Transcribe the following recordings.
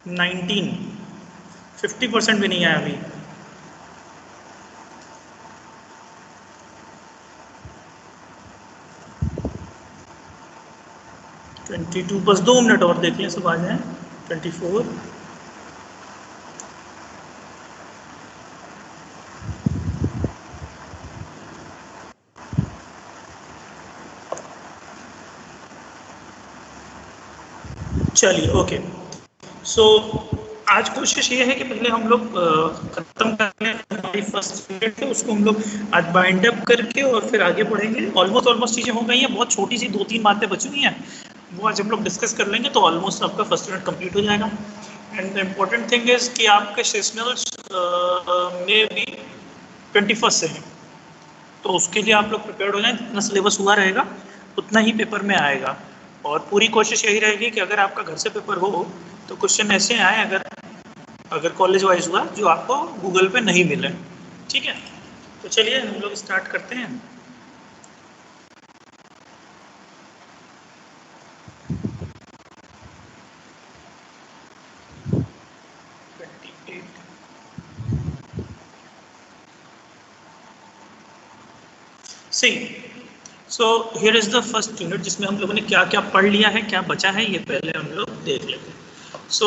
19, 50% भी नहीं आया अभी। ट्वेंटी टू, बस 2 मिनट और देख लें सब आ जाए। 24, चलिए ओके। सो आज कोशिश ये है कि पहले हम लोग खत्म कर लें हमारी फर्स्ट यूनिट है, उसको हम लोग आज बाइंड अप करके और फिर आगे बढ़ेंगे। ऑलमोस्ट चीज़ें हो गई हैं, बहुत छोटी सी 2-3 बातें बची हुई हैं, वो आज हम लोग डिस्कस कर लेंगे तो ऑलमोस्ट आपका फर्स्ट यूनिट कंप्लीट हो जाएगा। And the important thing is कि आपके सेशनल्स में भी 21 से हैं, तो उसके लिए आप लोग प्रिपेयर्ड हो जाएं। जितना सिलेबस हुआ रहेगा उतना ही पेपर में आएगा, और पूरी कोशिश यही रहेगी कि अगर आपका घर से पेपर हो तो क्वेश्चन ऐसे आए, अगर कॉलेज वाइज हुआ, जो आपको गूगल पे नहीं मिले। ठीक है, तो चलिए हम लोग स्टार्ट करते हैं। See so here is the first unit, जिसमें हम लोगों ने क्या क्या पढ़ लिया है, क्या बचा है, ये पहले हम लोग देख लेते हैं। So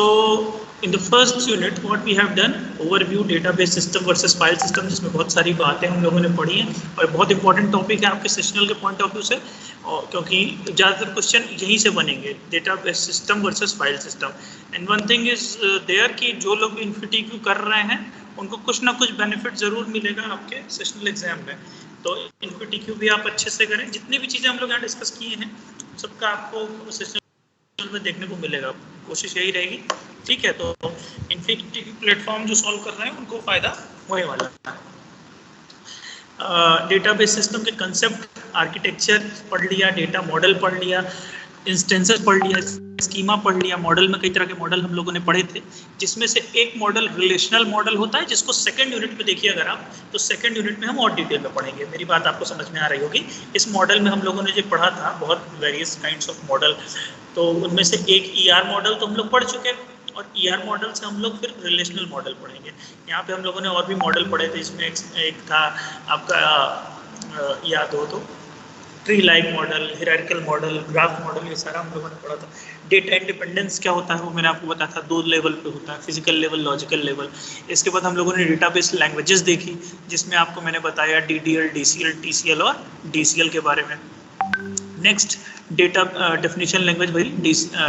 in the first unit what we have done, overview database system versus file system, जिसमें बहुत सारी बातें हम लोगों ने पढ़ी हैं और बहुत इंपॉर्टेंट टॉपिक है आपके सेशनल के पॉइंट ऑफ व्यू से, क्योंकि ज़्यादातर क्वेश्चन यहीं से बनेंगे, database system versus file system. And one thing is there कि जो लोग इन्फिटिक्यू कर रहे हैं उनको कुछ ना कुछ बेनिफिट ज़रूर मिलेगा आपके सेशनल एग्जाम में, तो इन्फिटिक्यू भी आप अच्छे से करें। जितनी भी चीज़ें हम लोग यहाँ डिस्कस किए हैं सबका आपको सेशनल में देखने को मिलेगा, कोशिश यही रहेगी। ठीक है, तो इन्फिटिक्यू प्लेटफॉर्म जो सॉल्व कर रहे हैं उनको फ़ायदा होने वाला है। डेटाबेस सिस्टम के कंसेप्ट, आर्किटेक्चर पढ़ लिया, डेटा मॉडल पढ़ लिया, इंस्टेंसेस पढ़ लिया, स्कीमा पढ़ लिया। मॉडल में कई तरह के मॉडल हम लोगों ने पढ़े थे, जिसमें से एक मॉडल रिलेशनल मॉडल होता है, जिसको सेकंड यूनिट में देखिए अगर आप, तो सेकंड यूनिट में हम और डिटेल में पढ़ेंगे। मेरी बात आपको समझ में आ रही होगी। इस मॉडल में हम लोगों ने जो पढ़ा था बहुत वेरियस काइंड्स ऑफ मॉडल, तो उनमें से एक ER मॉडल तो हम लोग पढ़ चुके हैं, और ER मॉडल से हम लोग फिर रिलेशनल मॉडल पढ़ेंगे। यहाँ पे हम लोगों ने और भी मॉडल पढ़े थे, इसमें एक था आपका याद हो तो tree like model, hierarchical model, graph model, ये सारा हम लोगों ने पढ़ा था। डेटा इंडिपेंडेंस क्या होता है वो मैंने आपको बताया था, 2 लेवल पे होता है, फिजिकल लेवल, लॉजिकल लेवल। इसके बाद हम लोगों ने डेटाबेस लैंग्वेजेस देखी, जिसमें आपको मैंने बताया DDL, DCL, TCL और DCL के बारे में। नेक्स्ट डेटा डेफिनेशन लैंग्वेज भाई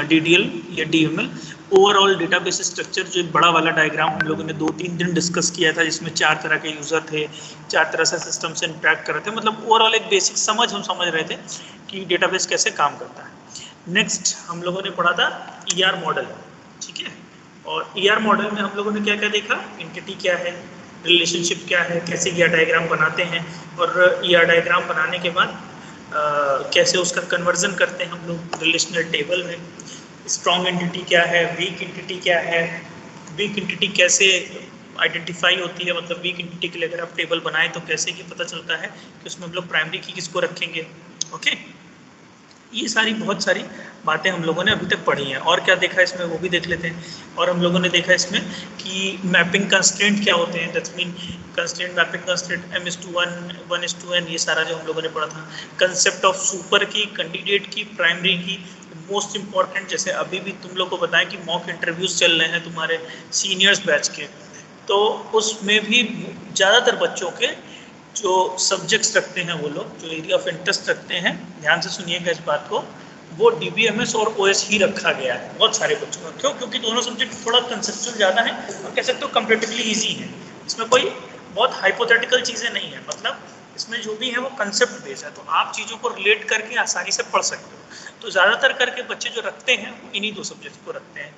DDL या DML। ओवरऑल डेटाबेस स्ट्रक्चर, जो एक बड़ा वाला डायग्राम हम लोगों ने 2-3 दिन डिस्कस किया था, जिसमें 4 तरह के यूज़र थे, 4 तरह से सिस्टम से इंटरेक्ट कर रहे थे। मतलब ओवरऑल एक बेसिक समझ हम समझ रहे थे कि डेटाबेस कैसे काम करता है। नेक्स्ट हम लोगों ने पढ़ा था ER मॉडल। ठीक है, और ER मॉडल में हम लोगों ने क्या क्या देखा, एंटिटी क्या है, रिलेशनशिप क्या है, कैसे ER डायग्राम बनाते हैं, और ER डायग्राम बनाने के बाद कैसे उसका कन्वर्जन करते हैं हम लोग रिलेशनल टेबल में। स्ट्रॉन्ग एंटिटी क्या है, वीक एंटिटी क्या है, वीक एंटिटी कैसे आइडेंटिफाई होती है, मतलब वीक एंटिटी के लिए अगर आप टेबल बनाएं तो कैसे कि पता चलता है कि उसमें हम लोग प्राइमरी की किसको रखेंगे। ओके, ये सारी बहुत सारी बातें हम लोगों ने अभी तक पढ़ी हैं। और क्या देखा इसमें वो भी देख लेते हैं। और हम लोगों ने देखा इसमें कि मैपिंग कंस्ट्रेंट क्या होते हैं, that's mean constraint, mapping constraint, M:1, 1:n, ये सारा जो हम लोगों ने पढ़ा था। कंसेप्ट ऑफ सुपर की, कैंडिडेट की, प्राइमरी की, मोस्ट इंपॉर्टेंट, जैसे अभी भी तुम लोग को बताएं कि मॉक इंटरव्यूज चल रहे हैं तुम्हारे सीनियर्स बैच के, तो उसमें भी ज़्यादातर बच्चों के जो सब्जेक्ट्स रखते हैं, वो लोग जो एरिया ऑफ इंटरेस्ट रखते हैं, ध्यान से सुनिएगा इस बात को, वो DBMS और OS ही रखा गया है बहुत सारे बच्चों का। क्यों? क्योंकि दोनों सब्जेक्ट थोड़ा कंसेप्चुअल ज़्यादा है और कह सकते हो कंपेरेटिवली ईजी है। इसमें कोई बहुत हाइपोथेटिकल चीज़ें नहीं है, मतलब इसमें जो भी है वो कंसेप्ट बेस्ड है, तो आप चीज़ों को रिलेट करके आसानी से पढ़ सकते हो। तो ज़्यादातर करके बच्चे जो रखते हैं वो इन्हीं 2 सब्जेक्ट को रखते हैं।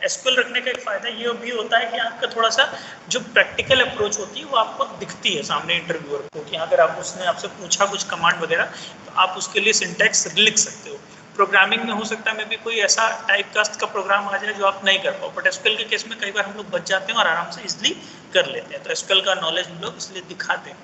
SQL रखने का एक फ़ायदा ये भी होता है कि आपका थोड़ा सा जो प्रैक्टिकल अप्रोच होती है वो आपको दिखती है सामने इंटरव्यूअर को, कि अगर आप उसने आपसे पूछा कुछ कमांड वगैरह तो आप उसके लिए सिंटैक्स लिख सकते हो। प्रोग्रामिंग में हो सकता है मे भी कोई ऐसा टाइप कास्ट का प्रोग्राम आ जाए जो आप नहीं कर पाओ, बट SQL के केस में कई बार हम लोग बच जाते हैं और आराम से इजिली कर लेते हैं। तो SQL का नॉलेज हम लोग इसलिए दिखाते हैं।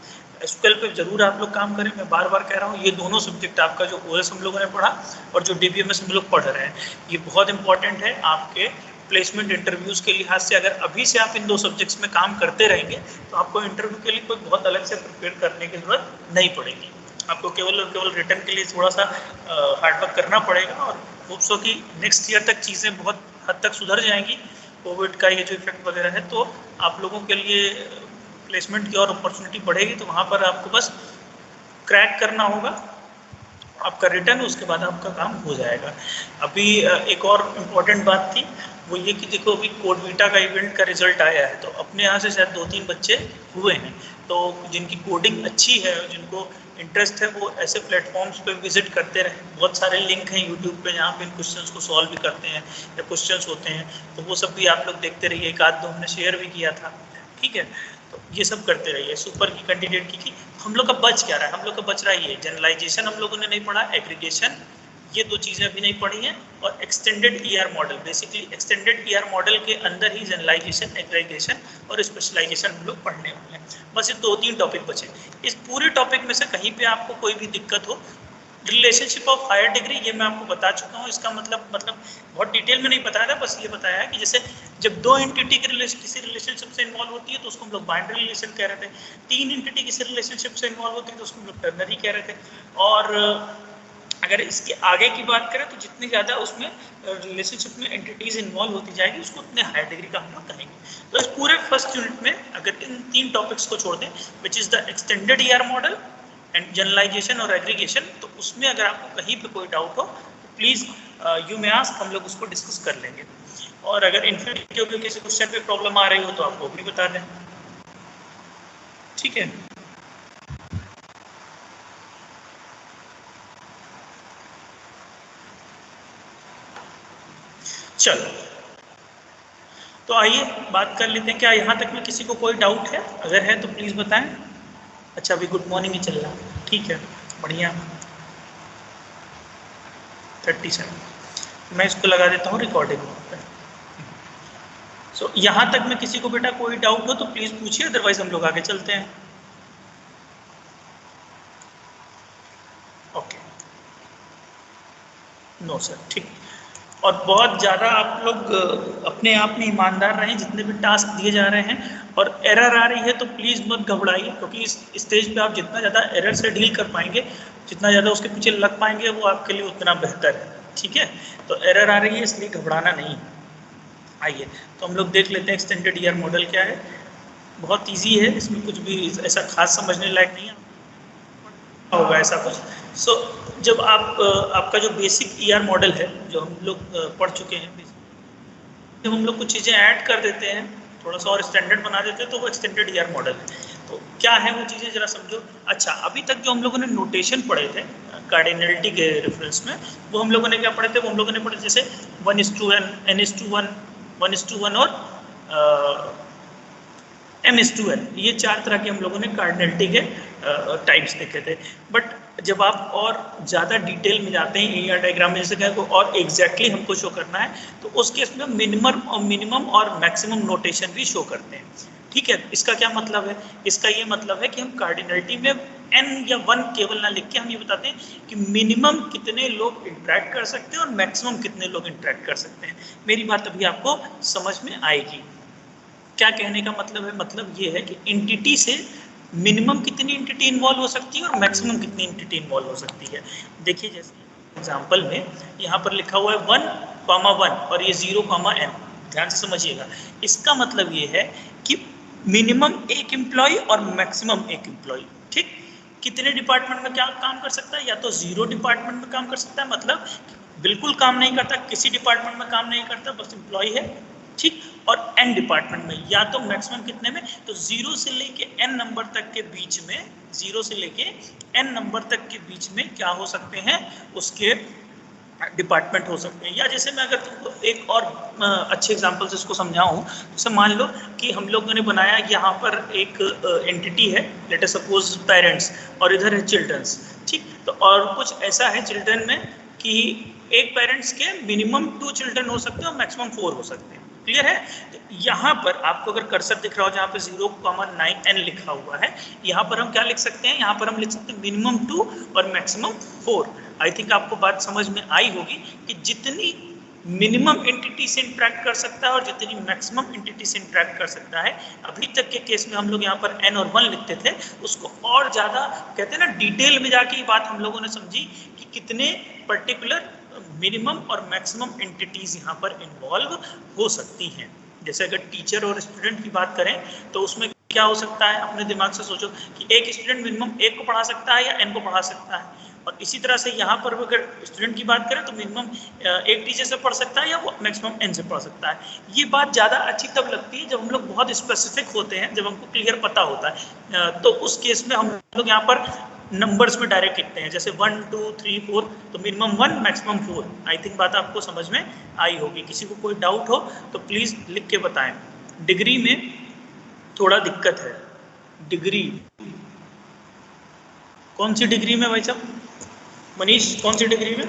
SQL पे जरूर आप लोग काम करें, मैं बार बार कह रहा हूँ। ये दोनों सब्जेक्ट आपका जो OS हम लोगों ने पढ़ा और जो DBMS हम लोग पढ़ रहे हैं, ये बहुत इंपॉर्टेंट है आपके प्लेसमेंट इंटरव्यूज के लिहाज से अगर अभी से आप इन 2 सब्जेक्ट्स में काम करते रहेंगे तो आपको इंटरव्यू के लिए कोई बहुत अलग से प्रिपेयर करने की जरूरत नहीं पड़ेगी। आपको केवल और केवल रिटर्न के लिए थोड़ा सा हार्डवर्क करना पड़ेगा और होप सो कि नेक्स्ट ईयर तक चीज़ें बहुत हद तक सुधर जाएंगी। कोविड का ये जो इफेक्ट वगैरह है तो आप लोगों के लिए प्लेसमेंट की और अपॉर्चुनिटी बढ़ेगी, तो वहाँ पर आपको बस क्रैक करना होगा आपका रिटर्न, उसके बाद आपका काम हो जाएगा। अभी एक और इम्पॉर्टेंट बात थी वो ये कि देखो अभी कोडवीटा का इवेंट का रिजल्ट आया है, तो अपने यहाँ से शायद 2-3 बच्चे हुए हैं, तो जिनकी कोडिंग अच्छी है, जिनको इंटरेस्ट है, वो ऐसे प्लेटफॉर्म्स पे विजिट करते रहे। बहुत सारे लिंक हैं यूट्यूब पे जहाँ पे इन क्वेश्चंस को सॉल्व भी करते हैं या क्वेश्चंस होते हैं, तो वो सब भी आप लोग देखते रहिए। एक आध 2 हमने शेयर भी किया था, ठीक है, तो ये सब करते रहिए। सुपर की कैंडिडेट की हम लोग का बच क्या रहा है, हम लोग का बच रहा है ये जनरलाइजेशन हम लोगों ने नहीं पढ़ा, एग्रीगेशन, ये 2 चीज़ें अभी नहीं पढ़ी हैं, और extended ER model. Basically extended ER model के अंदर ही जनरलाइजेशन, एग्रीगेशन और स्पेशलाइजेशन हम लोग पढ़ने वाले हैं। बस ये 2-3 टॉपिक बचे। इस पूरे टॉपिक में से कहीं पे आपको कोई भी दिक्कत हो, रिलेशनशिप ऑफ हायर डिग्री ये मैं आपको बता चुका हूँ। इसका मतलब बहुत डिटेल में नहीं बताया था, बस ये बताया है कि जैसे जब 2 एंटिटी के किसी रिलेशनशिप से इन्वॉल्व होती है तो उसको हम लोग बाइनरी रिलेशन कह रहे थे, 3 एंटिटी किसी रिलेशनशिप से इन्वॉल्व होती है तो उसको हम लोग टर्नरी कह रहे थे, और अगर इसके आगे की बात करें तो जितनी ज़्यादा उसमें रिलेशनशिप में एंटिटीज इन्वॉल्व होती जाएगी उसको उतने हायर डिग्री का हम लोग कहेंगे। तो इस पूरे फर्स्ट यूनिट में अगर इन 3 टॉपिक्स को छोड़ दें, which is the extended ER model and generalisation और एग्रीगेशन, तो उसमें अगर आपको कहीं पे कोई डाउट हो तो प्लीज़ यू मे आस्क, हम लोग उसको डिस्कस कर लेंगे। और अगर इन्फिनिटी के किसी क्वेश्चन पे प्रॉब्लम आ रही हो तो आप वो भी बता दें, ठीक है। चलो तो आइए बात कर लेते हैं, क्या यहाँ तक में किसी को कोई डाउट है? अगर है तो प्लीज़ बताएं। अच्छा अभी गुड मॉर्निंग ही चल रहा है, ठीक है, बढ़िया। 37 मैं इसको लगा देता हूँ रिकॉर्डिंग पे। सो यहाँ तक में किसी को बेटा कोई डाउट हो तो प्लीज़ पूछिए, अदरवाइज हम लोग आगे चलते हैं। ओके, नो सर, ठीक। और बहुत ज़्यादा आप लोग अपने आप में ईमानदार रहें, जितने भी टास्क दिए जा रहे हैं, और एरर आ रही है तो प्लीज़ मत घबराइए, क्योंकि इस स्टेज पे आप जितना ज़्यादा एरर से डील कर पाएंगे, जितना ज़्यादा उसके पीछे लग पाएंगे, वो आपके लिए उतना बेहतर है, ठीक है। तो एरर आ रही है इसलिए घबराना नहीं। आइए तो हम लोग देख लेते हैं एक्सटेंडेड ईआर मॉडल क्या है। बहुत ईजी है, इसमें कुछ भी ऐसा खास समझने लायक नहीं है होगा ऐसा कुछ। सो जब आपका जो बेसिक ईआर मॉडल है जो हम लोग पढ़ चुके हैं, जब हम लोग कुछ चीज़ें ऐड कर देते हैं, थोड़ा सा और स्टैंडर्ड बना देते हैं, तो वो एक्सटेंडेड ईआर मॉडल है। तो क्या है वो चीज़ें जरा समझो। अच्छा, अभी तक जो हम लोगों ने नोटेशन पढ़े थे कार्डिनलिटी के रेफरेंस में, वो हम लोगों ने क्या पढ़े थे? वो हम लोगों ने पढ़े जैसे 1:n, n:1, 1:1 और m:n। ये 4 तरह के हम लोगों ने कार्डिनलिटी के टाइप्स देखे थे। बट जब आप और ज़्यादा डिटेल में जाते हैं ईआर डायग्राम में, जैसे कहें को और एग्जैक्टली हमको शो करना है, तो उस केस में मिनिमम और मैक्सिमम नोटेशन भी शो करते हैं, ठीक है। इसका क्या मतलब है? इसका ये मतलब है कि हम कार्डिनलिटी में n या 1 केवल ना लिख के हम ये बताते हैं कि मिनिमम कितने लोग इंटरेक्ट कर सकते हैं और मैक्सिमम कितने लोग इंटरेक्ट कर सकते हैं। मेरी बात अभी आपको समझ में आएगी। क्या कहने का मतलब है? मतलब ये है कि एंटिटी से मिनिमम कितनी एंटिटी इन्वॉल्व हो सकती है और मैक्सिमम कितनी एंटिटी इन्वॉल्व हो सकती है। देखिए जैसे एग्जांपल में यहाँ पर लिखा हुआ है 1,1 और ये 0,n, ध्यान से समझिएगा। इसका मतलब ये है कि मिनिमम एक एम्प्लॉय और मैक्सिमम एक एम्प्लॉय, ठीक। कितने डिपार्टमेंट में क्या काम कर सकता है? या तो 0 डिपार्टमेंट में काम कर सकता है, मतलब बिल्कुल काम नहीं करता, किसी डिपार्टमेंट में काम नहीं करता, बस एम्प्लॉय है, ठीक। और n डिपार्टमेंट में, या तो मैक्सिमम कितने में, तो 0 से लेके n नंबर तक के बीच में, 0 से लेके n नंबर तक के बीच में क्या हो सकते हैं? उसके डिपार्टमेंट हो सकते हैं। या जैसे मैं अगर तुमको एक और अच्छे एग्जांपल से इसको समझाऊं, तो मान लो कि हम लोगों ने बनाया यहाँ पर एक एंटिटी है, लेट अस सपोज पेरेंट्स, और इधर है चिल्ड्रंस, ठीक। तो और कुछ ऐसा है चिल्ड्रन में कि एक पेरेंट्स के मिनिमम 2 चिल्ड्रन हो सकते हैं और मैक्सिमम 4 हो सकते हैं। क्लियर है? तो यहाँ पर आपको अगर कर्सर दिख रहा हो जहाँ पे 0,9n लिखा हुआ है, यहाँ पर हम क्या लिख सकते हैं? यहाँ पर हम लिख सकते हैं मिनिमम 2 और मैक्सिमम 4। आई थिंक आपको बात समझ में आई होगी कि जितनी मिनिमम एंटिटी से इंटरेक्ट कर सकता है और जितनी मैक्सिमम एंटिटी से इंटरेक्ट कर सकता है। अभी तक के केस में हम लोग यहाँ पर n और 1 लिखते थे, उसको और ज़्यादा कहते हैं ना डिटेल में जाके ये बात हम लोगों ने समझी कि कितने पर्टिकुलर मिनिमम और मैक्सिमम एंटिटीज यहाँ पर इन्वॉल्व हो सकती हैं। जैसे अगर टीचर और स्टूडेंट की बात करें तो उसमें क्या हो सकता है, अपने दिमाग से सोचो कि एक स्टूडेंट मिनिमम 1 को पढ़ा सकता है या n को पढ़ा सकता है। और इसी तरह से यहाँ पर अगर स्टूडेंट की बात करें तो मिनिमम एक टीचर से पढ़ सकता है या वो मैक्सिमम n से पढ़ सकता है। ये बात ज़्यादा अच्छी तब लगती है जब हम लोग बहुत स्पेसिफिक होते हैं, जब हमको क्लियर पता होता है। तो उस केस में हम लोग यहाँ पर नंबर्स में डायरेक्ट लिखते हैं, जैसे 1 2 3 4, तो मिनिमम 1 मैक्सिमम 4। आई थिंक बात आपको समझ में आई होगी। किसी को कोई डाउट हो तो प्लीज़ लिख के बताएं। डिग्री में थोड़ा दिक्कत है। डिग्री कौन सी डिग्री में भाई साहब? मनीष, कौन सी डिग्री में?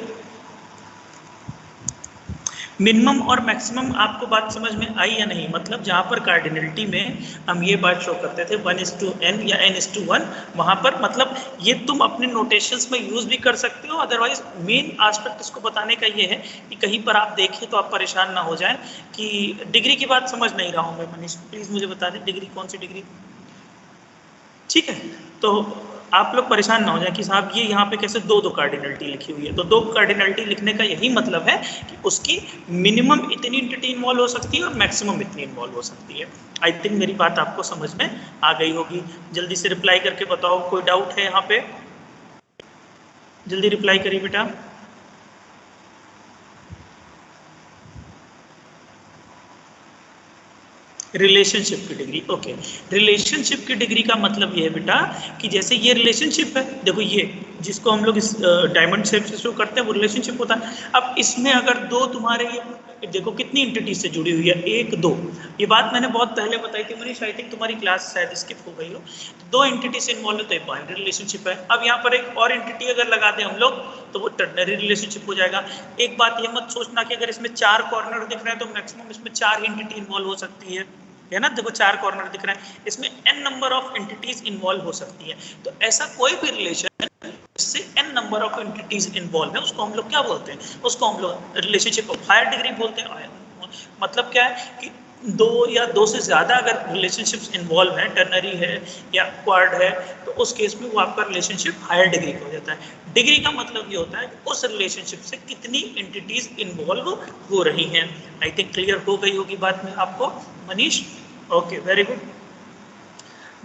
मिनिमम और मैक्सिमम आपको बात समझ में आई या नहीं? मतलब जहाँ पर कार्डिनलिटी में हम ये बात शो करते थे 1:n या n:1, वहाँ पर मतलब ये तुम अपने नोटेशंस में यूज़ भी कर सकते हो। अदरवाइज मेन एस्पेक्ट इसको बताने का ये है कि कहीं पर आप देखें तो आप परेशान ना हो जाएं कि डिग्री की बात समझ नहीं रहा हूँ मैं। मनीष प्लीज़ मुझे बता दें डिग्री कौन सी डिग्री? ठीक है, तो आप लोग परेशान ना हो जाए कि साहब ये यहाँ पे कैसे दो कार्डिनलिटी लिखी हुई है। तो 2 कार्डिनलिटी लिखने का यही मतलब है कि उसकी मिनिमम इतनी एंटिटी इन्वॉल्व हो सकती है और मैक्सिमम इतनी इन्वॉल्व हो सकती है। आई थिंक मेरी बात आपको समझ में आ गई होगी। जल्दी से रिप्लाई करके बताओ, कोई डाउट है यहाँ पे? जल्दी रिप्लाई करिए बेटा। रिलेशनशिप की डिग्री, ओके। रिलेशनशिप की डिग्री का मतलब ये है बेटा कि जैसे ये रिलेशनशिप है, देखो ये जिसको हम लोग इस डायमंड शेप से शो करते हैं वो रिलेशनशिप होता है। अब इसमें अगर 2 तुम्हारे ये देखो कितनी एंटिटी से जुड़ी हुई है, 1 2। ये बात मैंने बहुत पहले बताई थी मनीष, आई थिंक तुम्हारी क्लास शायद स्किप हो गई हो। तो 2 एंटिटी से इन्वॉल्व होता है, बाइनरी रिलेशनशिप है। अब यहाँ पर एक और एंटिटी अगर लगा दें हम लोग तो वो टर्नरी रिलेशनशिप हो जाएगा। एक बात ये मत सोचना कि अगर इसमें 4 कॉर्नर दिख रहे हैं तो मैक्सिमम इसमें 4 एंटिटी इन्वॉल्व हो सकती है ना। देखो 4 कॉर्नर दिख रहे हैं, इसमें n number of entities involve हो सकती है। तो ऐसा कोई भी रिलेशन जिससे n number of entities involve है उसको हम लोग क्या बोलते हैं? उसको हम लोग रिलेशनशिप ऑफ हायर डिग्री बोलते हैं। मतलब क्या है कि 2 या 2 से ज़्यादा अगर रिलेशनशिप्स इन्वॉल्व हैं, टर्नरी है या क्वाड है, तो उस केस में वो आपका रिलेशनशिप हायर डिग्री का हो जाता है। डिग्री का मतलब ये होता है कि उस रिलेशनशिप से कितनी एंटिटीज इन्वॉल्व हो रही हैं। आई थिंक क्लियर हो गई होगी बात में आपको Manish? Okay, very good.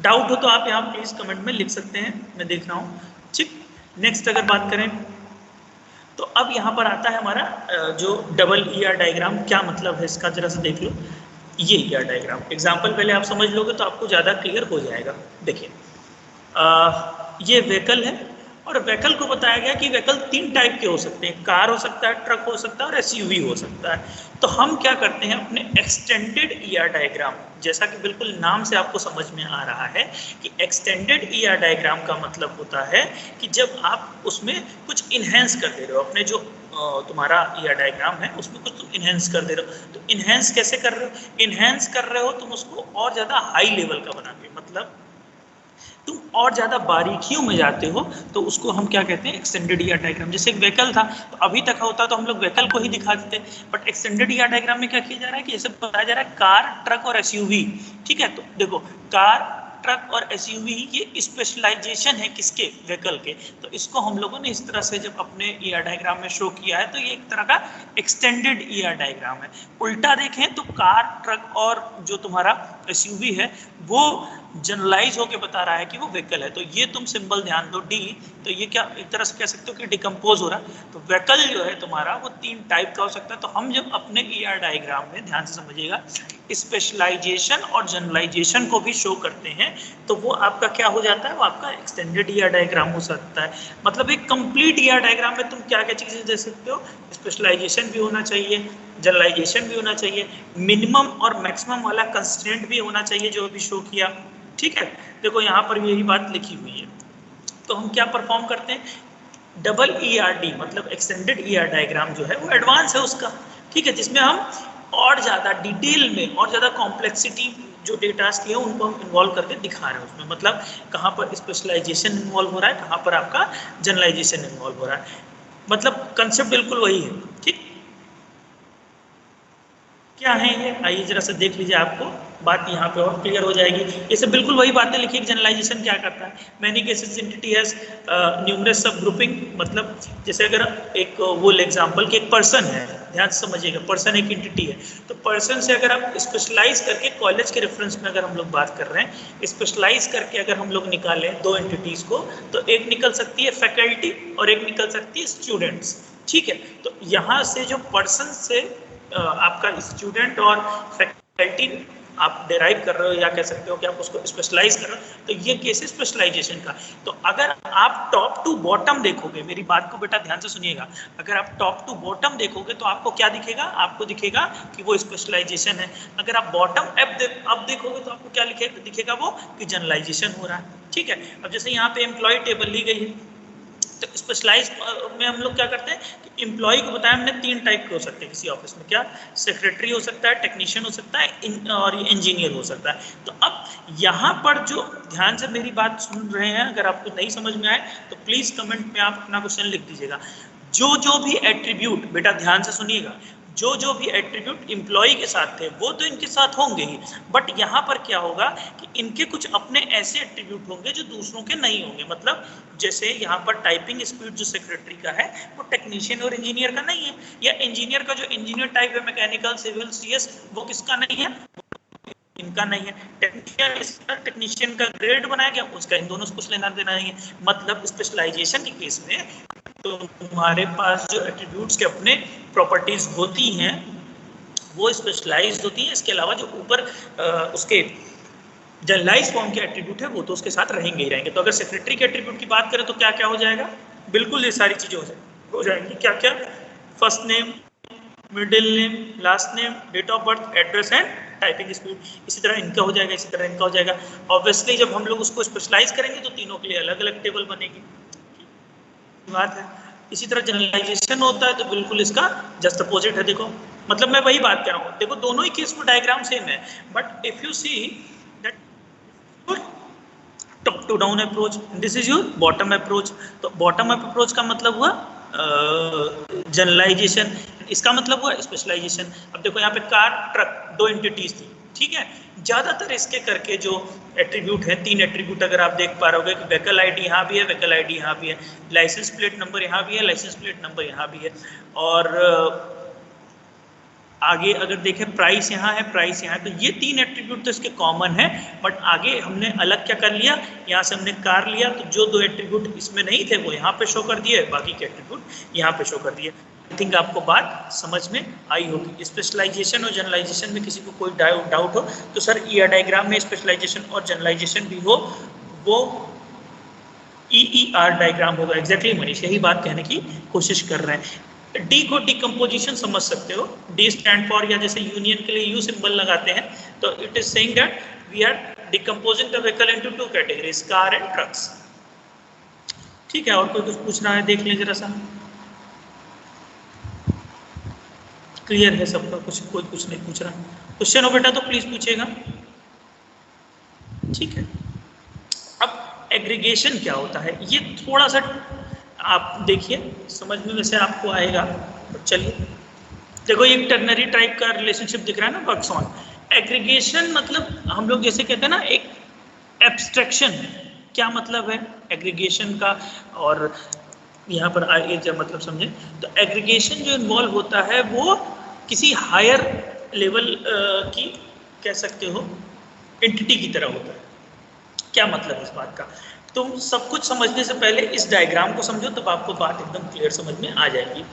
Doubt हो तो आप यहाँ प्लीज कमेंट में लिख सकते हैं, मैं देख रहा हूँ। ठीक, नेक्स्ट अगर बात करें तो अब यहाँ पर आता है हमारा जो डबल ER डायग्राम। क्या मतलब है इसका जरा सा देख लो। ये ER डायग्राम एग्जाम्पल पहले आप समझ लोगे तो आपको ज़्यादा क्लियर हो जाएगा। देखिए ये व्हीकल है और व्हीकल को बताया गया कि व्हीकल 3 टाइप के हो सकते हैं, कार हो सकता है, ट्रक हो सकता है और SUV हो सकता है। तो हम क्या करते हैं अपने एक्सटेंडेड ER डायग्राम, जैसा कि बिल्कुल नाम से आपको समझ में आ रहा है कि एक्सटेंडेड ER डायग्राम का मतलब होता है कि जब आप उसमें कुछ इन्हेंस कर दे रहे हो, अपने जो तुम्हारा ER डायग्राम है उसमें कुछ तुम इन्हेंस कर दे रहे हो। तो इन्हेंस कैसे कर रहे हो? इन्हेंस कर रहे हो तुम उसको और ज़्यादा हाई लेवल का बना के, मतलब तुम और ज़्यादा बारीकियों में जाते हो, तो उसको हम क्या कहते हैं? Extended ER diagram. जैसे एक व्हीकल था तो अभी तक होता तो हम लोग व्हीकल को ही दिखा देते, बट एक्सटेंडेड ER डायग्राम में क्या किया जा रहा है कि जैसे बताया जा रहा है कार, ट्रक और SUV। ठीक है, तो देखो कार, ट्रक और SUV ये स्पेशलाइजेशन है किसके? व्हीकल के। तो इसको हम लोगों ने इस तरह से जब अपने ER डायग्राम में शो किया है तो ये एक तरह का एक्सटेंडेड ER डायग्राम है। उल्टा देखें तो कार, ट्रक और जो तुम्हारा SUV है वो जनरलाइज होके बता रहा है कि वो व्हीकल है। तो ये तुम सिंबल ध्यान दो D, तो ये क्या एक तरह से कह सकते हो कि डिकम्पोज हो रहा है। तो व्हीकल जो है तुम्हारा वो 3 टाइप का हो सकता है। तो हम जब अपने ER डायग्राम में ध्यान से समझिएगा स्पेशलाइजेशन और जनरलाइजेशन को भी शो करते हैं तो वो आपका क्या हो जाता है? वो आपका एक्सटेंडेड ER डायग्राम हो सकता है। मतलब एक कंप्लीट ER डायग्राम में तुम क्या क्या चीजें दे सकते हो? स्पेशलाइजेशन भी होना चाहिए, जनरलाइजेशन भी होना चाहिए, मिनिमम और मैक्सिमम वाला कंस्ट्रेंट भी होना चाहिए जो अभी शो किया। ठीक है, देखो यहाँ पर भी यही बात लिखी हुई है। तो हम क्या परफॉर्म करते हैं? डबल ERD मतलब एक्सटेंडेड ER डायग्राम जो है वो एडवांस है उसका। ठीक है, जिसमें हम और ज़्यादा डिटेल में और ज़्यादा कॉम्प्लेक्सिटी जो डेटास की है उनको हम इन्वॉल्व करके दिखा रहे हैं उसमें। मतलब कहाँ पर स्पेशलाइजेशन इन्वॉल्व हो रहा है, कहाँ पर आपका जनरलाइजेशन इन्वॉल्व हो रहा है। मतलब कंसेप्ट बिल्कुल वही है। ठीक, क्या है ये, आइए जरा से देख लीजिए, आपको बात यहाँ पे और क्लियर हो जाएगी। ये सब बिल्कुल वही बातें लिखी। जनरलाइजेशन क्या करता है, many cases entity has numerous सब ग्रुपिंग, मतलब जैसे अगर एक वो एग्जांपल कि एक पर्सन है, ध्यान से समझिएगा, पर्सन एक एंटिटी है, तो पर्सन से अगर आप स्पेशलाइज करके कॉलेज के रेफरेंस में अगर हम लोग बात कर रहे हैं, स्पेशलाइज करके अगर हम लोग निकालें दो एंटिटीज को, तो एक निकल सकती है फैकल्टी और एक निकल सकती है स्टूडेंट्स। ठीक है, तो यहाँ से जो पर्सन से आपका स्टूडेंट और फैकल्टी आप डेराइव कर रहे हो, या कह सकते हो कि आप उसको स्पेशलाइज कर रहे हो, तो ये केस है स्पेशलाइजेशन का। तो अगर आप टॉप टू बॉटम देखोगे, मेरी बात को बेटा ध्यान से सुनिएगा, अगर आप टॉप टू बॉटम देखोगे तो आपको क्या दिखेगा, आपको दिखेगा कि वो स्पेशलाइजेशन है। अगर आप बॉटम अप देखोगे तो आपको क्या दिखेगा वो कि जनरलाइजेशन हो रहा है। ठीक है, अब जैसे यहाँ पे एम्प्लॉय टेबल ली गई है, तो स्पेशलाइज में हम लोग क्या करते हैं कि एम्प्लॉय को बताया हमने 3 टाइप के हो सकते हैं किसी ऑफिस में, क्या, सेक्रेटरी हो सकता है, टेक्नीशियन हो सकता है, और इंजीनियर हो सकता है। तो अब यहाँ पर जो ध्यान से मेरी बात सुन रहे हैं, अगर आपको नहीं समझ में आए तो प्लीज कमेंट में आप अपना क्वेश्चन लिख दीजिएगा। जो भी एट्रीब्यूट, बेटा ध्यान से सुनिएगा, जो भी एट्रीब्यूट एम्प्लॉय के साथ थे वो तो इनके साथ होंगे ही, बट यहाँ पर क्या होगा कि इनके कुछ अपने ऐसे एट्रीब्यूट होंगे जो दूसरों के नहीं होंगे। मतलब जैसे यहाँ पर टाइपिंग स्पीड जो सेक्रेटरी का है वो टेक्नीशियन और इंजीनियर का नहीं है, या इंजीनियर का जो इंजीनियर टाइप है, मैकेनिकल, सिविल, सीएस, वो किसका नहीं है, इनका नहीं है। टेक्नीशियन का ग्रेड बनाया गया, उसका इन दोनों से कुछ लेना देना नहीं है। मतलब स्पेशलाइजेशन के केस में तो तुम्हारे पास जो एट्रीब्यूट्स के अपने प्रॉपर्टीज होती हैं वो स्पेशलाइज्ड होती हैं। इसके अलावा जो ऊपर उसके जनरलाइज फॉर्म के एट्रीब्यूट है वो तो उसके साथ रहेंगे ही रहेंगे। तो अगर सेक्रेटरी के एट्रीब्यूट की बात करें तो क्या क्या हो जाएगा, बिल्कुल ये सारी चीजें हो जाएंगी। क्या क्या, first name, middle name, last name, date of birth, address and typing speed. इसी तरह इनका हो जाएगा, इसी तरह इनका हो जाएगा। ऑब्वियसली जब हम लोग उसको स्पेशलाइज करेंगे तो तीनों के लिए अलग अलग टेबल बनेगी, बात है। इसी तरह जनरलाइजेशन होता है तो बिल्कुल इसका जस्ट अपोजिट है। देखो, मतलब मैं वही बात कर रहा हूँ, देखो दोनों ही केस में डायग्राम सेम है, but if you see that top to down approach, this is your bottom approach. तो बॉटम अप अप्रोच का मतलब हुआ जनरलाइजेशन, इसका मतलब हुआ स्पेशलाइजेशन। अब देखो यहाँ पे कार, ट्रक, दो एंटिटीज थी, ठीक है। ज्यादातर इसके करके जो एट्रीब्यूट है, 3 एट्रीब्यूट अगर आप देख पा रहे हो कि व्हीकल आईडी यहाँ भी है, व्हीकल आईडी यहाँ भी है, लाइसेंस प्लेट नंबर यहाँ भी है, लाइसेंस प्लेट नंबर यहाँ भी है, और आगे अगर देखें प्राइस यहाँ है, प्राइस यहाँ है। तो ये 3 एट्रीब्यूट तो इसके कॉमन है, बट आगे हमने अलग क्या कर लिया, यहाँ से हमने कार लिया, तो जो 2 एट्रीब्यूट इसमें नहीं थे वो यहाँ पे शो कर दिए, बाकी के एट्रीब्यूट यहाँ पे शो कर दिए। आई थिंक आपको बात समझ में आई होगी। स्पेशलाइजेशन और जनरलाइजेशन में किसी को कोई डाउट हो तो सर ईआर डायग्राम में स्पेशलाइजेशन और जनरलाइजेशन भी हो वो EER डायग्राम होगा। एग्जैक्टली मनीष यही बात कहने की कोशिश कर रहे हैं। डी को डिकम्पोजिशन समझ सकते हो, डी स्टैंड फॉर, या जैसे यूनियन के लिए यू सिंबल लगाते हैं, तो it is saying that we are decomposing the vehicle into 2 categories, car and trucks. ठीक है, और कोई कुछ पूछ रहा है, देख लें जरा सा, क्लियर है सबका, कोई कुछ नहीं पूछ रहा। क्वेश्चन हो बेटा तो प्लीज पूछेगा, ठीक है। अब एग्रीगेशन क्या होता है, ये थोड़ा सा आप देखिए, समझ में वैसे आपको आएगा। चलिए देखो, ये टर्नरी टाइप का रिलेशनशिप दिख रहा है ना, बक्सॉन। एग्रीगेशन मतलब हम लोग जैसे कहते हैं ना, एक एब्स्ट्रैक्शन है। क्या मतलब है एग्रीगेशन का, और यहाँ पर आगे जब मतलब समझें तो एग्रीगेशन जो इन्वॉल्व होता है वो किसी हायर लेवल की कह सकते हो एंटिटी की तरह होता है। क्या मतलब इस बात का, तुम सब कुछ समझने से पहले इस डायग्राम को समझो, तब आपको बात एकदम क्लियर समझ में आ जाएगी।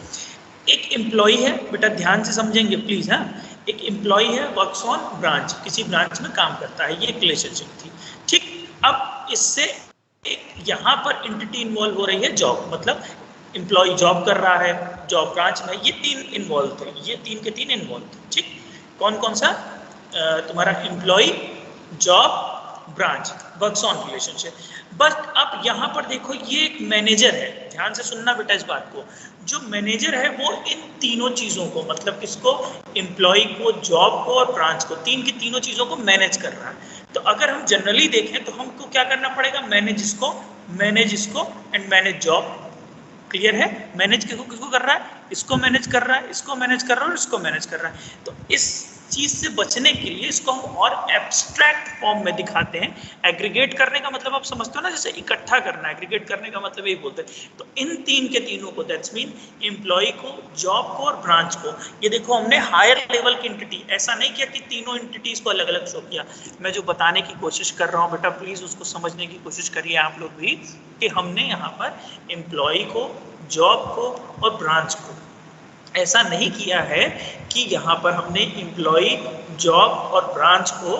एक एम्प्लॉय है, बेटा ध्यान से समझेंगे प्लीज, हाँ। एक एम्प्लॉय है, वर्क्स ऑन ब्रांच, किसी ब्रांच में काम करता है, ये एक रिलेशनशिप थी, ठीक। अब इससे एक यहाँ पर एंटिटी इन्वॉल्व हो रही है, जॉब, मतलब एम्प्लॉय जॉब कर रहा है, जॉब ब्रांच में, ये 3 इन्वॉल्व थे, ये 3 के 3 इन्वॉल्व थे, ठीक। कौन कौन सा, तुम्हारा employ, job, branch, works on relationship. But अब यहाँ पर देखो, ये एक मैनेजर है, ध्यान से सुनना बेटा इस बात को। जो मैनेजर है वो इन तीनों चीजों को, मतलब किसको, एम्प्लॉय को, जॉब को और ब्रांच को, 3 की तीनों चीजों को मैनेज कर रहा है। तो अगर हम जनरली देखें तो हमको क्या करना पड़ेगा, मैनेज इसको एंड मैनेज जॉब क्लियर है? मैनेज किसको किसको कर रहा है? इसको मैनेज कर रहा है, इसको मैनेज कर रहा है और इसको मैनेज कर रहा है। तो इस चीज से बचने के लिए इसको हम और एब्स्ट्रैक्ट फॉर्म में दिखाते हैं। एग्रीगेट करने का मतलब आप समझते हो ना, जैसे इकट्ठा करना। एग्रीगेट करने का मतलब यही बोलते हैं। तो इन तीन के तीनों को, दैट्स मीन एम्प्लॉय को, जॉब को और ब्रांच को, ये देखो हमने हायर लेवल की एंटिटी, ऐसा नहीं किया कि तीनों एंटिटीज को अलग अलग शो किया। मैं जो बताने की कोशिश कर रहा हूँ बेटा, प्लीज उसको समझने की कोशिश करिए आप लोग भी, कि हमने यहाँ पर एम्प्लॉय को, जॉब को और ब्रांच को ऐसा नहीं किया है कि यहाँ पर हमने एम्प्लॉय, जॉब और ब्रांच को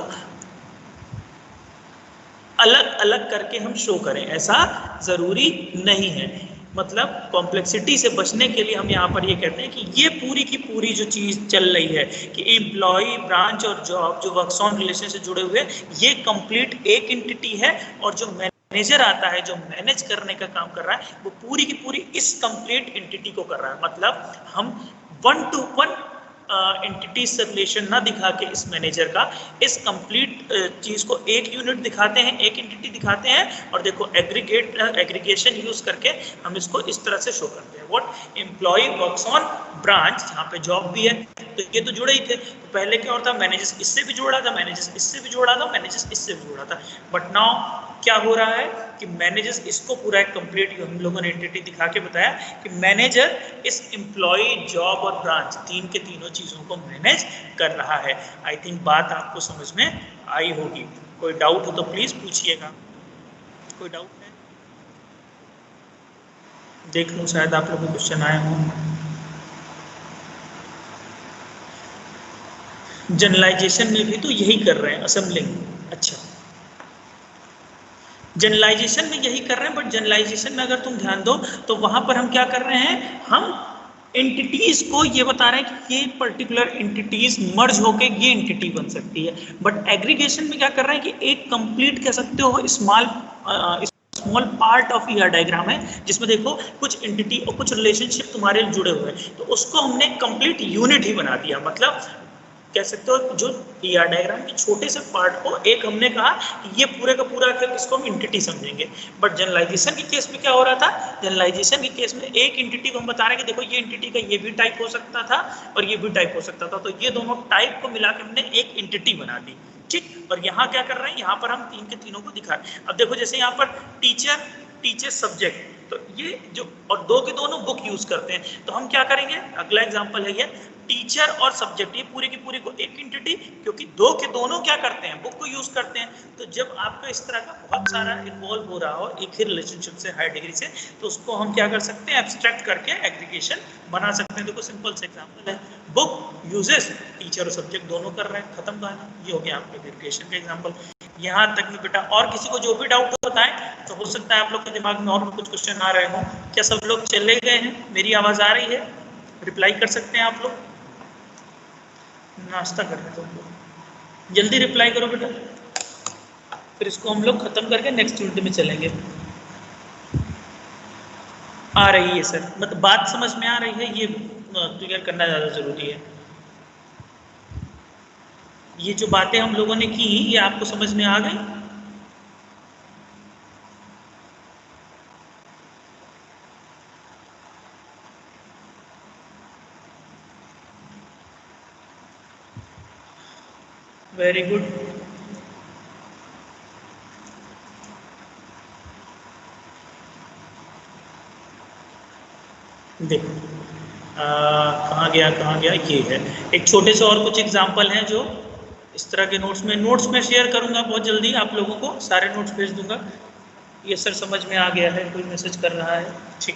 अलग अलग करके हम शो करें, ऐसा जरूरी नहीं है। मतलब कॉम्प्लेक्सिटी से बचने के लिए हम यहाँ पर ये कहते हैं कि ये पूरी की पूरी जो चीज चल रही है कि एम्प्लॉय, ब्रांच और जॉब जो वर्क्स ऑन रिलेशन से जुड़े हुए, ये कंप्लीट एक एंटिटी है, और जो मैनेजर आता है, जो मैनेज करने का काम कर रहा है, वो पूरी की पूरी इस कंप्लीट एंटिटी को कर रहा है। मतलब हम 1 to 1 एंटिटी से रिलेशन ना दिखा के इस मैनेजर का, इस कंप्लीट चीज को एक यूनिट दिखाते हैं, एक एंटिटी दिखाते हैं, और देखो एग्रीगेशन यूज करके हम इसको इस तरह से शो करते हैं। What? Employ works on branch, यहाँ पे जॉब भी है, तो ये तो जुड़े ही थे। तो पहले क्या होता, मैनेजर्स इससे भी जोड़ा था, मैनेजर्स इससे भी जोड़ा था, मैनेजर्स इससे भी जोड़ा था। बट नाउ क्या हो रहा है कि मैनेजर्स इसको पूरा एक कंप्लीट, हम लोगों ने एंटिटी दिखा के बताया कि मैनेजर इस एम्प्लॉय, जॉब और ब्रांच तीन के तीनों चीजों को मैनेज कर रहा है। आई थिंक बात आपको समझ में आई होगी। कोई डाउट हो तो प्लीज पूछिएगा। कोई डाउट है? देख लूं, शायद आप लोगों को क्वेश्चन आए हों। जनरलाइजेशन में भी तो यही कर रहे हैं, असेंबलिंग। अच्छा, जनरलाइजेशन में यही कर रहे हैं, बट जनरलाइजेशन में अगर तुम ध्यान दो तो वहां पर हम क्या कर रहे हैं, हम एंटिटीज को ये बता रहे हैं कि ये पर्टिकुलर एंटिटीज मर्ज होके ये एंटिटी बन सकती है। बट एग्रीगेशन में क्या कर रहे हैं कि एक कंप्लीट कह सकते हो small part of ER diagram है, जिसमें देखो कुछ एंटिटी और कुछ रिलेशनशिप तुम्हारे जुड़े हुए हैं, तो उसको हमने कंप्लीट यूनिट ही बना दिया। मतलब कह सकते हो जो ईआर डायग्राम के छोटे से पार्ट को एक हमने कहा कि ये पूरे का पूरा इसको हम एंटिटी समझेंगे। बट जनरलाइजेशन के केस में क्या हो रहा था, जनरलाइजेशन के केस में एक एंटिटी को हम बता रहे हैं कि देखो ये एंटिटी का ये भी टाइप हो सकता था और ये भी टाइप हो सकता था, तो ये दोनों टाइप को मिला के हमने एक एंटिटी बना दी। ठीक, और यहाँ क्या कर रहे हैं, यहाँ पर हम तीन के तीनों को दिखा रहे हैं। अब देखो जैसे यहाँ पर टीचर सब्जेक्ट, तो ये जो और दो के दोनों बुक यूज करते हैं, तो हम क्या करेंगे, अगला एग्जांपल है ये टीचर और सब्जेक्ट, ये पूरी की पूरी को एक एंटिटी, क्योंकि दो के दोनों क्या करते हैं, बुक को यूज करते हैं। तो जब आपका इस तरह का बहुत सारा इन्वॉल्व हो रहा हो एक ही रिलेशनशिप से हाई डिग्री से, तो उसको हम क्या कर सकते हैं, एब्स्ट्रैक्ट करके एग्रीगेशन बना सकते हैं। देखो सिंपल से एग्जांपल है, बुक यूजेस, टीचर और सब्जेक्ट दोनों कर रहे हैं, खत्म कहानी। ये हो गया आपका एग्रीगेशन का एग्जांपल। यहाँ तक में बेटा और किसी को जो भी डाउट होता है, तो हो सकता है आप लोग के दिमाग में और कुछ क्वेश्चन आ रहे हों। क्या सब लोग चले गए हैं, मेरी आवाज आ रही है? रिप्लाई कर सकते हैं आप लोग? नाश्ता कर रहे हो, जल्दी रिप्लाई करो बेटा, फिर इसको हम लोग खत्म करके नेक्स्ट यूनिट में चलेंगे। आ रही है सर, मतलब बात समझ में आ रही है, ये क्लियर करना ज़्यादा जरूरी है। ये जो बातें हम लोगों ने की, ये आपको समझ में आ गई? Very good. देखो कहाँ गया, ये है। एक छोटे से और कुछ एग्जाम्पल हैं जो इस तरह के नोट्स में शेयर करूंगा बहुत जल्दी आप लोगों को, सारे नोट्स भेज दूंगा। ये सर समझ में आ गया है, कोई मैसेज कर रहा है, ठीक।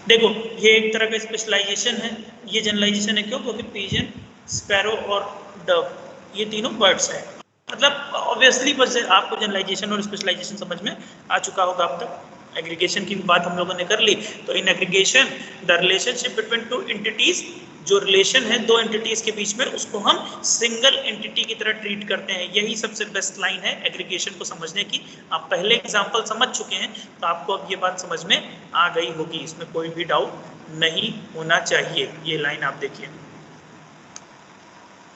देखो ये एक तरह का स्पेशलाइजेशन है, ये जनरलाइजेशन है। क्यों? क्योंकि पिजन, स्पैरो और डव ये तीनों बर्ड्स हैं। मतलब ऑब्वियसली बस आपको जनरलाइजेशन और स्पेशलाइजेशन समझ में आ चुका होगा अब तक। एग्रीगेशन की भी बात हम लोगों ने कर ली। तो in aggregation the relationship between two entities, जो रिलेशन है दो एंटिटीज के बीच में, उसको हम सिंगल एंटिटी की तरह ट्रीट करते हैं। यही सबसे बेस्ट लाइन है एग्रीगेशन को समझने की। आप पहले एग्जांपल समझ चुके हैं, तो आपको अब ये बात समझ में आ गई होगी, इसमें कोई भी डाउट नहीं होना चाहिए। ये लाइन आप देखिए,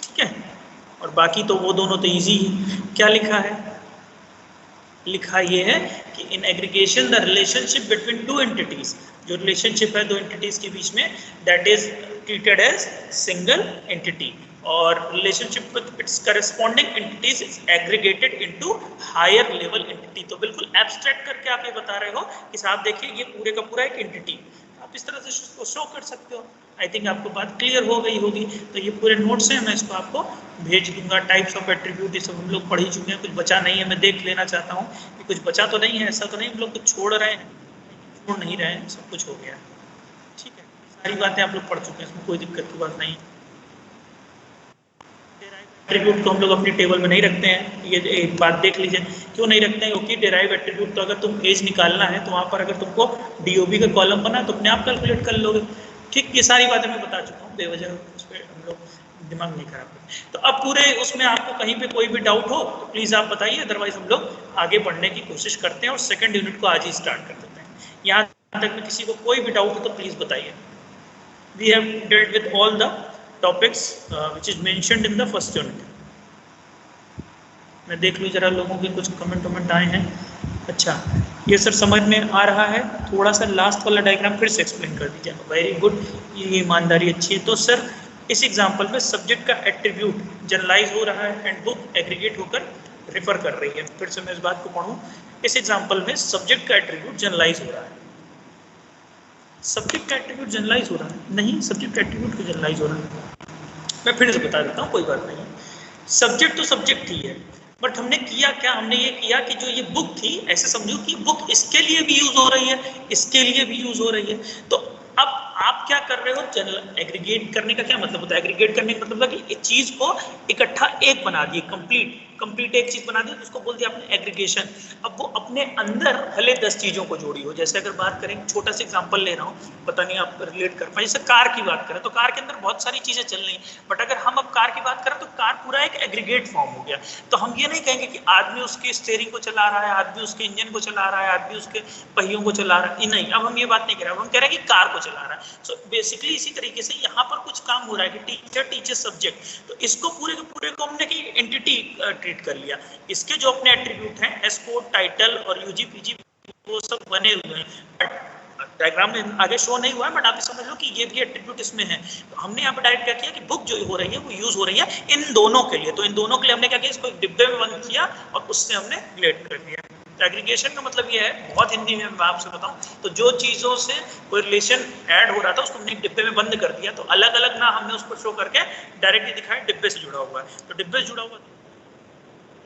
ठीक है। और बाकी तो वो दोनों तो ईजी ही। क्या लिखा है? लिखा ये है कि in aggregation the relationship between two entities, जो रिलेशनशिप है दो एंटिटीज के बीच में, that is treated as single entity, और relationship with its corresponding entities is aggregated into higher level entity. तो बिल्कुल एब्स्ट्रैक्ट करके आप ये बता रहे हो कि साहब देखिए ये पूरे का पूरा एक एंटिटी, आप इस तरह से उसको शो कर सकते हो। आई थिंक आपको बात क्लियर हो गई होगी। तो ये पूरे नोट्स हैं, मैं इसको आपको भेज दूंगा। टाइप्स ऑफ एट्रीब्यूट ये सब हम लोग पढ़ ही चुके हैं, कुछ बचा नहीं है। मैं देख लेना चाहता हूँ कि कुछ बचा तो नहीं है, ऐसा तो नहीं हम लोग कुछ छोड़ रहे हैं, छोड़ नहीं रहे हैं, सब कुछ हो गया। ठीक है, सारी बातें आप लोग पढ़ चुके हैं, इसमें कोई दिक्कत की बात नहीं है। एट्रीब्यूट तो हम लोग अपनी टेबल में नहीं रखते हैं, ये एक बात देख लीजिए क्यों नहीं रखते हैं, क्योंकि डेराइव एट्रीब्यूट तो अगर तुम एज निकालना है तो वहाँ पर अगर तुमको डीओबी का कॉलम बना तो अपने आप कैलकुलेट कर लोगे। ठीक, ये सारी बातें मैं बता चुका हूँ, बेवजह उस पर हम लोग दिमाग नहीं खराब करते। तो अब पूरे उसमें आपको कहीं पे कोई भी डाउट हो तो प्लीज़ आप बताइए, अदरवाइज हम लोग आगे बढ़ने की कोशिश करते हैं और सेकेंड यूनिट को आज ही स्टार्ट कर देते हैं। यहाँ तक में किसी को कोई भी डाउट हो तो प्लीज़ बताइए। We have dealt with all the topics which is mentioned in the first unit. मैं देख लूँ जरा लोगों के कुछ कमेंट आए हैं। अच्छा, ये सर समझ में आ रहा है, थोड़ा सा लास्ट वाला डायग्राम फिर से एक्सप्लेन कर दीजिए। वेरी गुड, ये ईमानदारी अच्छी है। तो सर इस एग्जांपल में सब्जेक्ट का एट्रीब्यूट जनरलाइज हो रहा है एंड बुक एग्रीगेट होकर रेफर कर रही है। फिर से मैं इस बात को पढ़ूँ, इस एग्जाम्पल में सब्जेक्ट का एट्रीब्यूट जनरलाइज हो रहा है। सब्जेक्ट का एट्रीब्यूट जनरलाइज हो रहा है? नहीं, सब्जेक्ट एट्रीब्यूट को जनरलाइज हो रहा है। मैं फिर से बता देता हूँ, कोई बात नहीं। सब्जेक्ट तो सब्जेक्ट ही है, बट हमने किया क्या, हमने ये किया कि जो ये बुक थी, ऐसे समझो कि बुक इसके लिए भी यूज हो रही है, इसके लिए भी यूज हो रही है। तो अब आप क्या कर रहे हो, जनरल एग्रीगेट करने का क्या मतलब होता है? एग्रीगेट करने का मतलब है कि एक चीज को इकट्ठा एक बना दिए, कंप्लीट एक चीज बना दी, उसको बोल दिया आपने एग्रीगेशन। अब वो अपने अंदर भले 10 चीजों को जोड़ी हो। जैसे अगर बात करें, छोटा सा एग्जांपल ले रहा हूँ, पता नहीं आप रिलेट कर पाए। जैसे कार की बात करें तो कार के अंदर बहुत सारी चीजें चल रही, बट अगर हम अब कार की बात करें तो कार पूरा एक एग्रीगेट फॉर्म हो गया। तो हम ये नहीं कहेंगे कि आदमी उसके स्टीयरिंग को चला रहा है, आदमी उसके इंजन को चला रहा है, आदमी उसके पहियों को चला रहा है, नहीं, अब हम ये बात नहीं कर रहे, हम कह रहे हैं कि कार को चला रहा है। सो बेसिकली इसी तरीके से यहाँ पर कुछ काम हो रहा है कि टीचर टीचर सब्जेक्ट, तो इसको पूरे के पूरे को हमने की एंटिटी ट्रीट कर लिया। इसके जो अपने एट्रीब्यूट हैं, एस कोड, टाइटल और यूजी पीजी, वो सब बने हुए हैं। डायग्राम में आगे शो नहीं हुआ है, बट आप समझ लो कि ये भी एट्रीब्यूट इसमें है। तो हमने यहाँ पर डायरेक्ट क्या किया कि बुक जो हो रही है वो यूज हो रही है इन दोनों के लिए। तो इन दोनों के लिए हमने क्या किया, इसको एक डिब्बे में बंद किया और उससे हमने रिलेट कर दिया। एग्रीगेशन का मतलब ये है, बहुत हिंदी में मैं आपसे बताऊं तो, जो चीजों से कोई रिलेशन ऐड हो रहा था उसको हमने एक डिब्बे में बंद कर दिया। तो अलग अलग ना हमने उसको शो करके डायरेक्टली दिखाया डिब्बे से जुड़ा हुआ है। तो डिब्बे से जुड़ा हुआ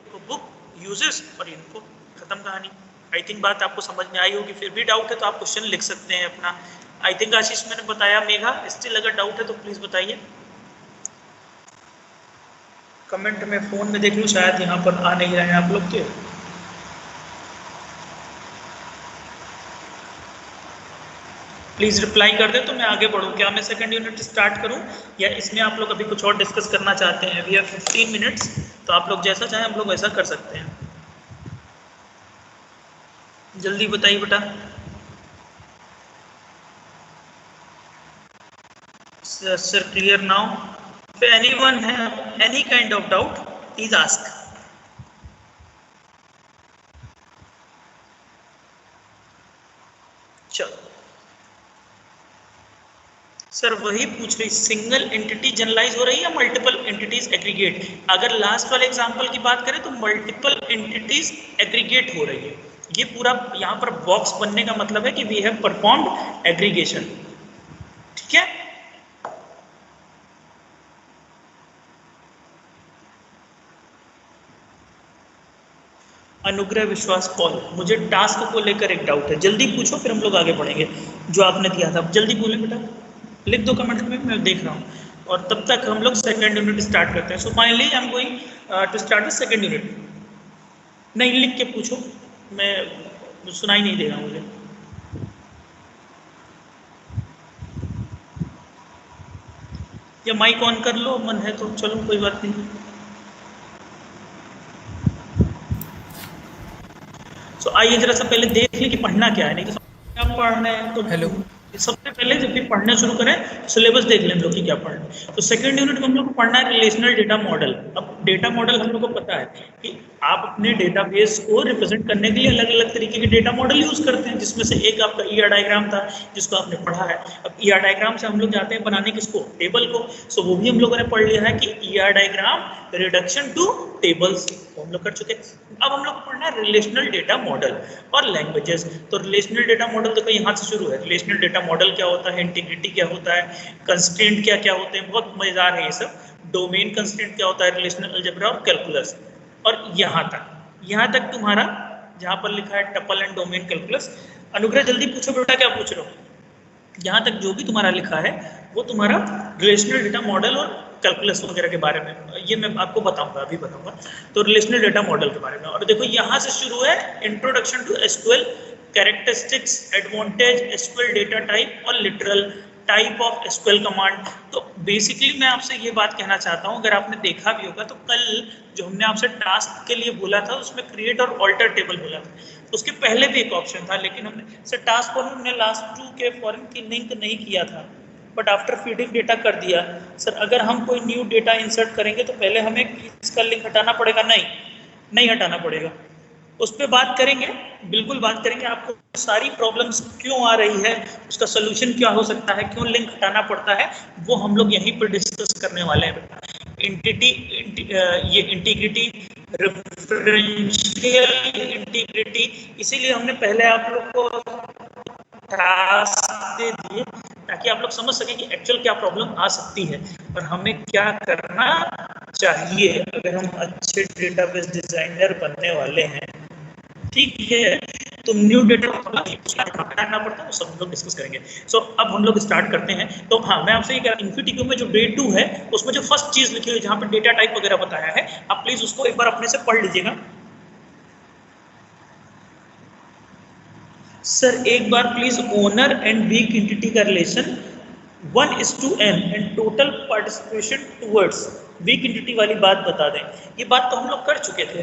तो बुक यूजेस और इनको खत्म कहानी। आई थिंक बात आपको समझ में आई होगी। फिर भी डाउट है तो आप क्वेश्चन लिख सकते हैं अपना। आई थिंक आशीष मैंने बताया, मेघा स्टिल अगर डाउट है तो प्लीज बताइए कमेंट में। फोन में देख लूँ, शायद यहाँ पर आ नहीं रहे हैं आप लोग के। प्लीज रिप्लाई कर दे तो मैं आगे बढ़ूँ। क्या मैं सेकंड यूनिट स्टार्ट करूँ या इसमें आप लोग अभी कुछ और डिस्कस करना चाहते हैं? वी हैव 15 मिनट्स, तो आप लोग जैसा चाहें हम लोग वैसा कर सकते हैं। जल्दी बताइए बेटा। Sir clear now? If anyone have any kind of doubt, please ask. चलो सर वही पूछ रही, सिंगल एंटिटी जनरलाइज हो रही है या मल्टीपल एंटिटीज एग्रीगेट? अगर लास्ट वाले एग्जांपल की बात करें तो मल्टीपल एंटिटीज एग्रीगेट हो रही है। ये पूरा यहाँ पर बॉक्स बनने का मतलब है कि वी हैव परफॉर्म्ड एग्रीगेशन। ठीक है, अनुग्रह विश्वास पॉल, मुझे टास्क को लेकर एक डाउट है, जल्दी पूछो फिर हम लोग आगे बढ़ेंगे। जो आपने दिया था जल्दी बोले बेटा, लिख दो कमेंट में, मैं देख रहा हूँ। और तब तक हम लोग सेकंड यूनिट स्टार्ट करते हैं। So finally I am going to start the second unit. नहीं, लिख के पूछो, मैं सुनाई नहीं देगा मुझे। या माइक ऑन कर लो, मन है तो चलो कोई बात नहीं। तो आइए जरा सा पहले देख लें कि पढ़ना क्या है, नहीं तो क्या पढ़ रहे हैं। तो हेलो, सबसे पहले जब भी पढ़ना शुरू करें सिलेबस देख लें हम लोग कि क्या पढ़ रहे हैं। तो सेकंड यूनिट में हम लोग को पढ़ना है रिलेशनल डेटा मॉडल। अब डेटा मॉडल हम लोग को पता है कि आप अपने डेटाबेस को रिप्रेजेंट करने के लिए अलग अलग तरीके के डेटा मॉडल यूज करते हैं, जिसमें से एक आपका ईआर डायग्राम था जिसको आपने पढ़ा है। अब ईआर डायग्राम से हम लोग जाते हैं बनाने किसको, टेबल को। सो वो भी हम लोगों ने पढ़ लिया है कि ER diagram reduction to tables हम लोग कर चुके। अब हम लोग को पढ़ना है रिलेशनल डेटा मॉडल और लैंग्वेजेस। तो रिलेशनल डेटा मॉडल देखो यहाँ से शुरू है। रिलेशनल डेटा मॉडल क्या होता है, इंटीग्रिटी क्या होता है, कंस्ट्रेंट क्या क्या होते हैं, बहुत मजेदार है ये सब। डोमेन कंस्ट्रेंट क्या होता है, रिलेशनल अलजेब्रा और कैलकुलस। और यहाँ तक तुम्हारा जहाँ पर लिखा है टपल एंड डोमेन कैलकुलस। अनुग्रह जल्दी पूछो बेटा क्या पूछ रहे हो। यहाँ तक जो भी तुम्हारा लिखा है वो तुम्हारा रिलेशनल डेटा मॉडल और कैलकुलस वगैरह के बारे में, ये मैं आपको बताऊंगा, अभी बताऊंगा। तो रिलेशनल डेटा मॉडल के बारे में, और देखो यहाँ से शुरू है introduction to SQL, characteristics, advantage, SQL data type और literal type of SQL command. तो बेसिकली मैं आपसे ये बात कहना चाहता हूँ, अगर आपने देखा भी होगा तो कल जो हमने आपसे टास्क के लिए बोला था उसमें क्रिएट और ऑल्टर टेबल बोला था, उसके पहले भी एक ऑप्शन था, लेकिन हमने सर टास्क को हमने लास्ट 2 के फॉरन की लिंक नहीं किया था, बट आफ्टर फीडिंग डेटा कर दिया। सर अगर हम कोई न्यू डेटा इंसर्ट करेंगे तो पहले हमें इसका लिंक हटाना पड़ेगा, नहीं हटाना पड़ेगा, उस पर बात करेंगे, बिल्कुल बात करेंगे। आपको सारी प्रॉब्लम्स क्यों आ रही है, उसका सोल्यूशन क्या हो सकता है, क्यों लिंक हटाना पड़ता है, वो हम लोग यहीं पर डिस्कस करने वाले हैं। ये इंटीग्रिटी, रेफरेंशियल इंटीग्रिटी, इसीलिए हमने पहले आप लोग को टास्क दे दिए ताकि आप लोग समझ सकें कि एक्चुअल क्या प्रॉब्लम आ सकती है और हमें क्या करना चाहिए अगर हम अच्छे डेटाबेस डिजाइनर बनने वाले हैं। ठीक है, तो न्यू डेटा करना पड़ता है, वो सब हम लोग डिस्कस करेंगे। सो अब हम लोग स्टार्ट करते हैं। तो हाँ, मैं आपसे ये कह रहा हूँ, इन्फीटीक्यू में जो डे 2 है उसमें जो फर्स्ट चीज लिखी हुई जहाँ पे डेटा टाइप वगैरह बताया है, आप प्लीज उसको एक बार अपने से पढ़ लीजिएगा। सर एक बार please owner and weak entity का relation 1:n and total participation towards weak entity वाली बात बता दें। ये बात तो हम लोग कर चुके थे,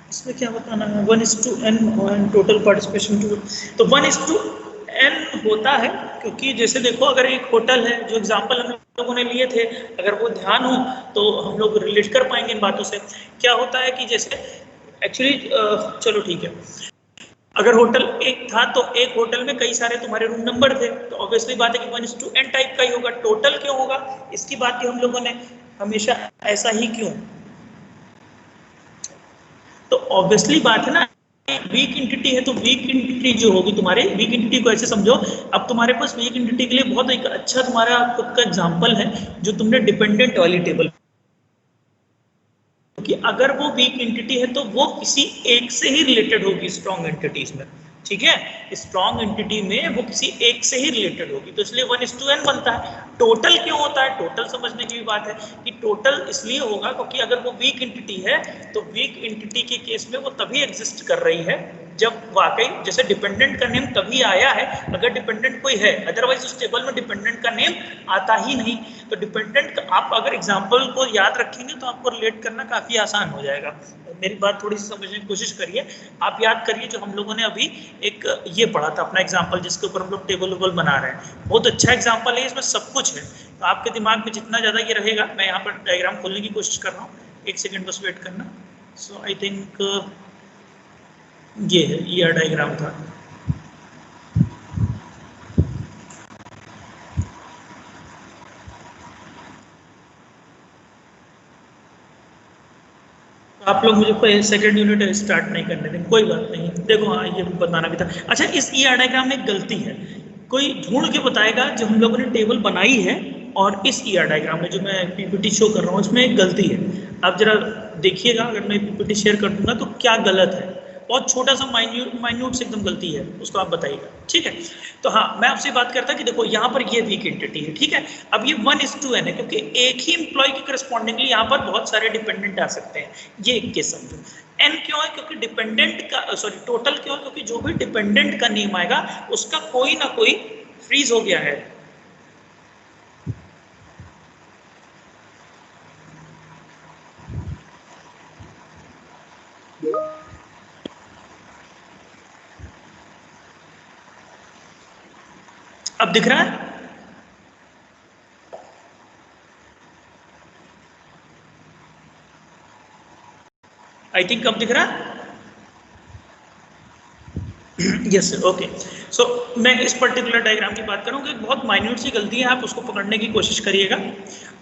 इसमें क्या बताना है, 1:n and total participation to. तो 1:n होता है क्योंकि जैसे देखो अगर एक होटल है, जो एग्जांपल हम लोगों ने लिए थे, अगर वो ध्यान हो तो हम लोग रिलेट कर पाएंगे इन बातों से। क्या होता है कि जैसे एक्चुअली चलो ठीक है, अगर होटल एक था तो एक होटल में कई सारे तुम्हारे रूम नंबर थे, तो ऑब्वियसली बात है कि 1:n टाइप का ही होगा। टोटल क्यों होगा, इसकी बात की हम लोगों ने हमेशा ऐसा ही क्यों, तो ऑब्वियसली बात है ना, वीक एंटिटी है तो वीक एंटिटी जो होगी तुम्हारे, वीक एंटिटी को ऐसे समझो, अब तुम्हारे पास वीक एंटिटी के लिए बहुत एक अच्छा तुम्हारा खुद का एग्जांपल है जो तुमने डिपेंडेंट वाली टेबल, कि अगर वो वीक एंटिटी है तो वो किसी एक से ही रिलेटेड होगी स्ट्रॉन्ग एंटिटीज में। ठीक है, स्ट्रॉन्ग एंटिटी में वो किसी एक से ही रिलेटेड होगी, तो इसलिए 1:n बनता है। टोटल क्यों होता है, टोटल समझने की भी बात है कि टोटल इसलिए होगा क्योंकि अगर वो वीक एंटिटी है तो वीक एंटिटी के केस में वो तभी एग्जिस्ट कर रही है जब वाकई, जैसे डिपेंडेंट का नेम तभी आया है अगर डिपेंडेंट कोई है, अदरवाइज उस टेबल में डिपेंडेंट का नेम आता ही नहीं। तो डिपेंडेंट आप अगर एग्जांपल को याद रखेंगे तो आपको रिलेट करना काफ़ी आसान हो जाएगा। मेरी बात थोड़ी सी समझने की कोशिश करिए। आप याद करिए जो हम लोगों ने अभी एक ये पढ़ा था अपना एग्जाम्पल, जिसके ऊपर हम लोग टेबल वेबल बना रहे हैं, बहुत अच्छा एग्जाम्पल है, इसमें सब कुछ है। तो आपके दिमाग में जितना ज़्यादा ये रहेगा, मैं यहाँ पर डायग्राम खोलने की कोशिश कर रहा हूँ, एक सेकेंड बस वेट करना। सो आई थिंक ये है, ये डायग्राम था। आप लोग मुझे सेकंड यूनिट स्टार्ट नहीं करने दें, कोई बात नहीं। देखो हाँ, ये बताना भी था। अच्छा, इस ई डायग्राम में एक गलती है, कोई ढूंढ के बताएगा जो हम लोगों ने टेबल बनाई है और इस ई डायग्राम में जो मैं पीपीटी शो कर रहा हूँ उसमें एक गलती है। आप जरा देखिएगा, अगर मैं पीपीटी शेयर कर दूंगा तो क्या गलत है, बहुत छोटा सा माइन्यूट से एकदम गलती है, उसको आप बताइएगा। ठीक है, तो हाँ, मैं आपसे बात करता कि देखो यहाँ पर ये वीक एंटिटी है, ठीक है। अब ये 1:n है क्योंकि एक ही एम्प्लॉय के करस्पॉन्डिंगली यहाँ पर बहुत सारे डिपेंडेंट आ सकते हैं, ये एक केस समझो। n क्यों है, क्योंकि डिपेंडेंट का, सॉरी टोटल क्यों है, क्योंकि जो भी डिपेंडेंट का नेम आएगा उसका कोई ना कोई फ्रीज हो गया है। अब दिख रहा है, आई थिंक कब दिख रहा है? Yes sir, okay. सो मैं इस पर्टिकुलर डायग्राम की बात करूँगा, एक बहुत माइन्यूट सी गलती है, आप उसको पकड़ने की कोशिश करिएगा।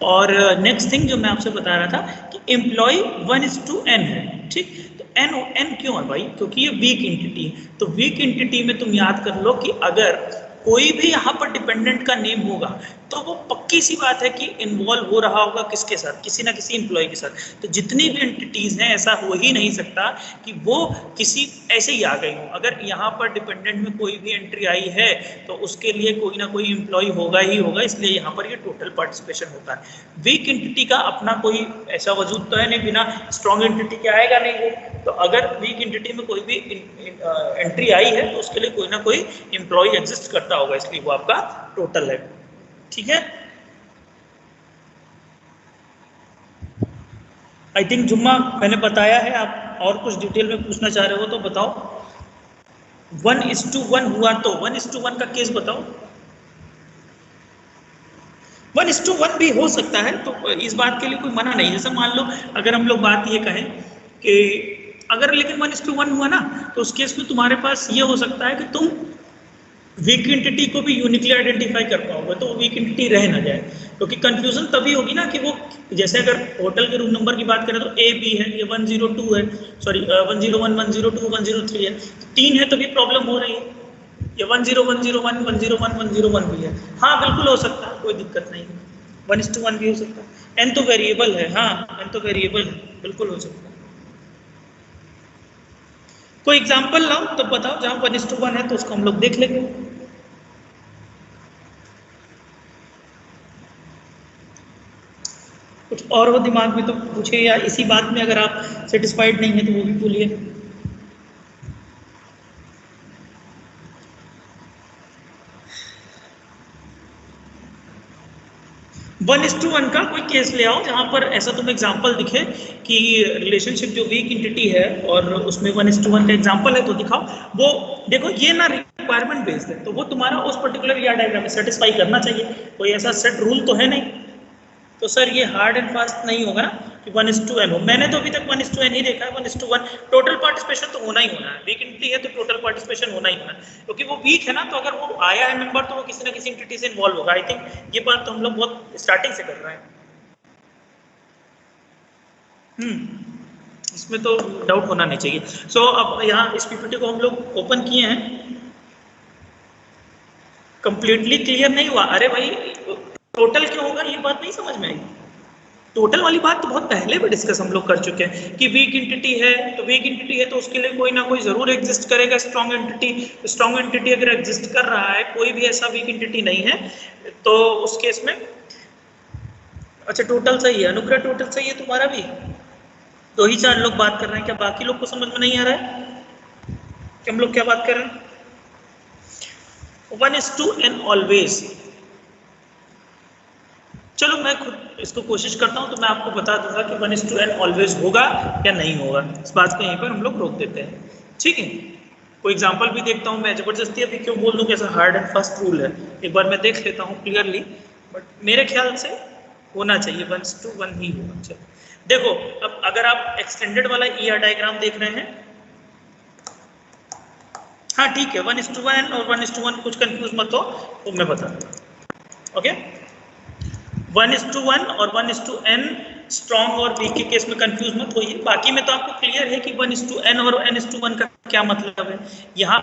और नेक्स्ट थिंग जो मैं आपसे बता रहा था कि एम्प्लॉय 1:n है, ठीक। तो n क्यों है भाई? क्योंकि ये वीक एंटिटी है। तो वीक एंटिटी में तुम याद कर लो कि अगर कोई भी यहाँ पर डिपेंडेंट का नेम होगा तो वो पक्की सी बात है कि इन्वॉल्व हो रहा होगा किसके साथ? किसी ना किसी एम्प्लॉय के साथ। तो जितनी भी एंटिटीज हैं, ऐसा हो ही नहीं सकता कि वो किसी ऐसे ही आ गई हो। अगर यहाँ पर डिपेंडेंट में कोई भी एंट्री आई है तो उसके लिए कोई ना कोई एम्प्लॉय होगा ही होगा, इसलिए यहाँ पर ये टोटल पार्टिसिपेशन होता है। वीक एंटिटी का अपना कोई ऐसा वजूद तो है नहीं, बिना स्ट्रॉन्ग एंटिटी के आएगा नहीं वो। तो अगर वीक एंटिटी में कोई भी एंट्री आई है तो उसके लिए कोई ना कोई एम्प्लॉय एग्जिस्ट करता होगा, इसलिए वो आपका टोटल है, ठीक है। आई थिंक जुम्मा मैंने बताया है, आप और कुछ डिटेल में पूछना चाह रहे हो तो बताओ। 1:1 हुआ तो 1:1 का केस बताओ। 1:1 भी हो सकता है, तो इस बात के लिए कोई मना नहीं। जैसे मान लो अगर हम लोग बात ये कहें कि अगर लेकिन 1:1 हुआ ना, तो उस केस में तुम्हारे पास ये हो सकता है कि तुम वीक एंटिटी को भी यूनिकली आइडेंटिफाई कर पाओगे, तो वीक एंटिटी रह ना जाए। क्योंकि कंफ्यूजन तभी होगी ना कि वो, जैसे अगर होटल के रूम नंबर की बात करें तो ए बी है, ये 102 है, सॉरी 101, 102, 103 है, तो 3 है तभी प्रॉब्लम हो रही है। ये 10, 101, 101, 101 भी है। हाँ बिल्कुल हो सकता है, कोई दिक्कत नहीं है। 1:1 भी हो सकता है। एन तो वेरिएबल है, हाँ एन तो वेरिएबल है, बिल्कुल हो सकता है। कोई एग्जाम्पल लाओ तो बताओ जहां 1:1 है, तो उसको हम लोग देख लेंगे। कुछ और हो दिमाग में तो पूछे, या इसी बात में अगर आप सेटिस्फाइड नहीं है तो वो भी बोलिए। वन इज टू वन का कोई केस ले आओ जहां पर ऐसा तुम्हें एग्जांपल दिखे कि रिलेशनशिप जो वीक एंटिटी है और उसमें 1:1 का एग्जांपल है, तो दिखाओ। वो देखो ये ना रिक्वायरमेंट बेस्ड है, तो वो तुम्हारा उस पर्टिकुलर या डायग्राम में सेटिस्फाई करना चाहिए। कोई ऐसा सेट रूल तो है नहीं। तो सर ये हार्ड एंड फास्ट नहीं होगा ना कि 1:n हो। मैंने तो अभी तक 1:n ही देखा है। 1:1 टोटल पार्टिसिपेशन तो होना ही होना है। वीक एंटिटी है तो टोटल पार्टिसिपेशन होना ही होना है, क्योंकि वो वीक है ना, तो अगर वो आया है मेंबर तो वो किसी ना किसी एंटिटी से इन्वॉल्व होगा। आई थिंक ये बात तो हम लोग बहुत स्टार्टिंग से कर रहे हैं। इसमें तो डाउट होना नहीं चाहिए। सो अब यहाँ इस पीपीटी को हम लोग ओपन किए हैं, कंप्लीटली क्लियर नहीं हुआ। अरे भाई टोटल क्यों होगा, ये बात नहीं समझ में आई। टोटल वाली बात तो बहुत पहले भी डिस्कस हम लोग कर चुके हैं कि वीक एंटिटी है तो वीक एंटिटी है तो उसके लिए कोई ना कोई जरूर एग्जिस्ट करेगा स्ट्रॉन्ग एंटिटी। स्ट्रॉन्ग एंटिटी अगर एग्जिस्ट कर रहा है, कोई भी ऐसा वीक एंटिटी नहीं है, तो उस केस में अच्छा टोटल सही है, अनुग्रह टोटल सही है तुम्हारा भी। 2 ही 4 लोग बात कर रहे हैं, क्या बाकी लोग को समझ में नहीं आ रहा है कि हम लोग क्या बात कर रहे हैं? 1:n always. चलो मैं खुद इसको कोशिश करता हूं तो मैं आपको बता दूंगा कि 1:n ऑलवेज होगा या नहीं होगा। इस बात को यहीं पर हम लोग रोक देते हैं, ठीक है। कोई एग्जांपल भी देखता हूं, मैं जबरदस्ती अभी क्यों बोल दूं कि ऐसा हार्ड एंड फास्ट रूल है। एक बार मैं देख लेता हूं क्लियरली, बट मेरे ख्याल से होना चाहिए 1:1 ही होगा। चलो देखो, अब अगर आप एक्सटेंडेड वाला ER डायग्राम देख रहे हैं, हाँ ठीक है, 1:1 और 1:1 कुछ कंफ्यूज मत हो, तो मैं बता दूँ। ओके, 1:1 और 1:n स्ट्रॉन्ग और वीक के केस में कंफ्यूज मत होइए। बाकी में तो आपको क्लियर है कि 1:n और n:1 का क्या मतलब है। यहाँ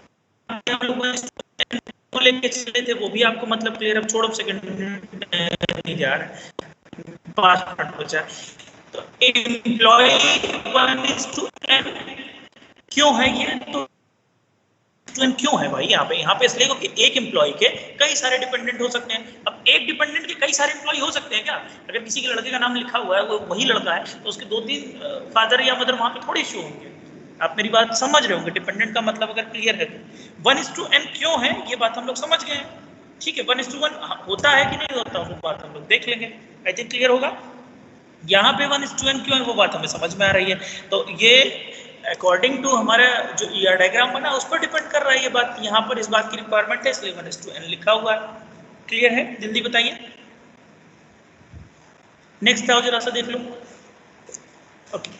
हम लोग 1:n को लेके चले थे, वो भी आपको मतलब क्लियर। अब छोड़ो, सेकंड नहीं जा रहा, 5 मिनट बचा। तो एम्प्लॉय 1:n क्यों है ये, तो क्यों है भाई यहाँ पे इसलिए कि एक एम्प्लॉय के कई सारे डिपेंडेंट हो सकते हैं। अब एक डिपेंडेंट के कई सारे एम्प्लॉय हो सकते हैं क्या? अगर किसी के लड़के का नाम लिखा हुआ है, वो वही लड़का है, तो उसके 2-3 फादर या मदर वहां पे थोड़े इश्यू होंगे। आप मेरी बात समझ रहे होंगे। डिपेंडेंट का मतलब अगर क्लियर है तो 1:n क्यों है ये बात हम लोग समझ गए हैं, ठीक है। 1:1 होता है कि नहीं होता, वो बात हम लोग देख लेंगे। आई थिंक क्लियर होगा। यहाँ पे 1:n क्यों है वो बात हमें समझ में आ रही है। तो ये अकॉर्डिंग टू हमारा जो ER डायग्राम बना उस पर डिपेंड कर रहा है ये बात। यहाँ पर इस बात की रिक्वायरमेंट है, इसलिए 1:n लिखा हुआ है। क्लियर है? जल्दी बताइए, नेक्स्ट आओ जरा सा देख लो। ओके,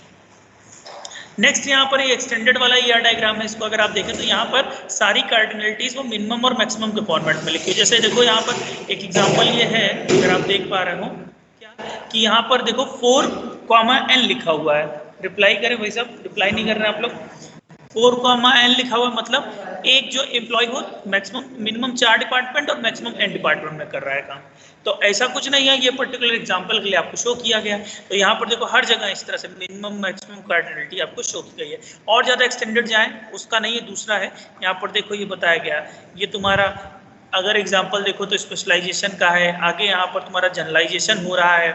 नेक्स्ट यहाँ पर ये एक्सटेंडेड वाला ER डायग्राम है, इसको अगर आप देखें तो यहाँ पर सारी कार्डिनलिटीज वो मिनिमम और मैक्सिमम के फॉर्मेट में लिखी है। जैसे देखो यहाँ पर एक एग्जांपल ये है, अगर आप देख पा रहे हो क्या कि यहाँ पर देखो 4,n लिखा हुआ है। रिप्लाई करें भाई साहब, रिप्लाई नहीं कर रहे हैं आप लोग। 4,n लिखा हुआ है, मतलब एक जो एम्प्लॉय हो मैक्सिमम मिनिमम 4 डिपार्टमेंट और मैक्सिमम n डिपार्टमेंट में कर रहा है काम। तो ऐसा कुछ नहीं है, ये पर्टिकुलर एग्जांपल के लिए आपको शो किया गया है। तो यहाँ पर देखो हर जगह इस तरह से मिनिमम मैक्सिमम कार्डिनलिटी आपको शो की गई है। और ज़्यादा एक्सटेंडेड जाए उसका नहीं है, दूसरा है यहाँ पर देखो ये बताया गया है, ये तुम्हारा अगर एग्जाम्पल देखो तो स्पेशलाइजेशन का है, आगे यहाँ पर तुम्हारा जनरलाइजेशन हो रहा है।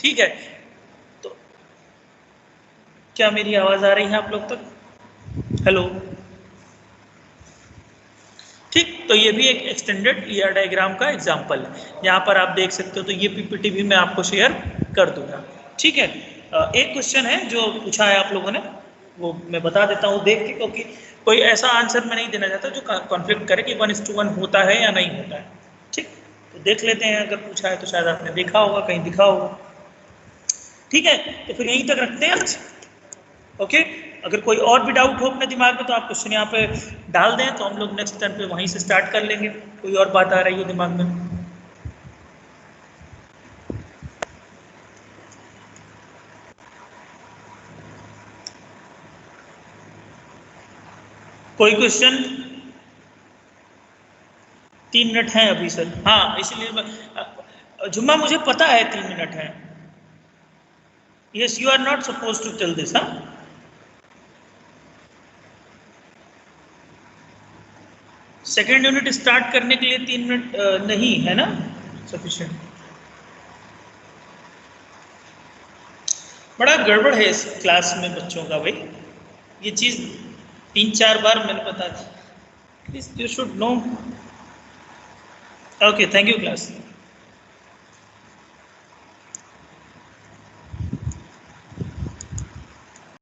ठीक है, तो क्या मेरी आवाज़ आ रही है आप लोग तक? हेलो, ठीक। तो ये भी एक एक्सटेंडेड ER डायग्राम का एग्जांपल है, यहाँ पर आप देख सकते हो। तो ये PPT भी मैं आपको शेयर कर दूंगा। ठीक है, एक क्वेश्चन है जो पूछा है आप लोगों ने, वो मैं बता देता हूँ देख के, क्योंकि कोई ऐसा आंसर मैं नहीं देना चाहता जो कॉन्फ्लिक्ट करे कि 1:1 होता है या नहीं होता है। ठीक, तो देख लेते हैं, अगर पूछा है तो शायद आपने देखा होगा, कहीं दिखा होगा। ठीक है, तो फिर यहीं तक रखते हैं आज। ओके, अगर कोई और भी डाउट हो अपने दिमाग में तो आप क्वेश्चन यहाँ पे डाल दें, तो हम लोग नेक्स्ट टर्न पे वहीं से स्टार्ट कर लेंगे। कोई और बात आ रही है दिमाग में? कोई क्वेश्चन? 3 मिनट हैं अभी सर। हाँ, इसलिए जुम्मा मुझे पता है 3 मिनट हैं। Yes, you are not suppose to tell this. हाँ, सेकेंड यूनिट स्टार्ट करने के लिए 3 मिनट नहीं है ना सफिशिएंट? बड़ा गड़बड़ है इस क्लास में बच्चों का भाई, ये चीज़ 3-4 बार मैंने बता दी। Please you should know. Okay, thank you class.